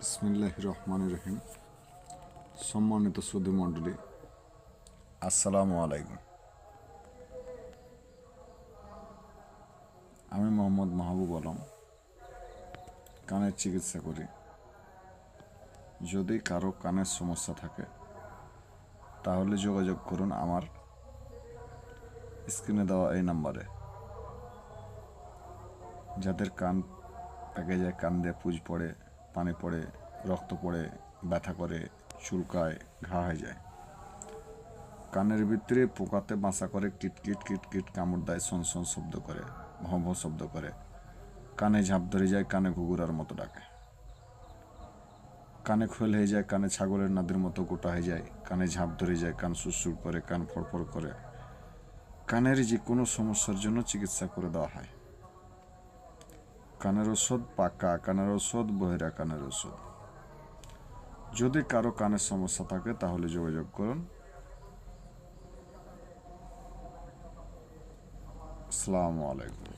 বিসমিল্লাহির রহমানির রহিম। সম্মানিত সুধী মণ্ডলী, আসসালামু আলাইকুম। আমি মোহাম্মদ মাহবুব আলম, কানের চিকিৎসা করি। যদি কারো কানের সমস্যা থাকে তাহলে যোগাযোগ করুন আমার স্ক্রিনে দেওয়া এই নাম্বারে। যাদের কান পেকে যায়, কান দিয়ে পুঁজ পড়ে, পানি পড়ে, রক্ত পড়ে, ব্যথা করে, চুলকায়, ঘা হয়ে যায়, কানের ভিতরে পোকাতে বাসা করে, কিটকিট কিটকিট কামড় দেয়, সন সন শব্দ করে, ভঁ ভঁ শব্দ করে, কানে ঝাঁপ ধরে যায়, কানে ঘুঘুরার মতো ডাকে, কানে খোল হয়ে যায়, কানে ছাগলের নাদের মতো গোটা হয়ে যায়, কানে ঝাঁপ ধরে যায়, কান সুরসুর করে, কান ফড়ফড় করে। কানের যে কোনো সমস্যার জন্য চিকিৎসা করে দেওয়া হয়। কানের ওষুধ পাকা কানের ওষুধ, বহিরা কানের ওষুধ। যদি কারো কানের সমস্যা থাকে তাহলে যোগাযোগ করুন। আসসালামু আলাইকুম।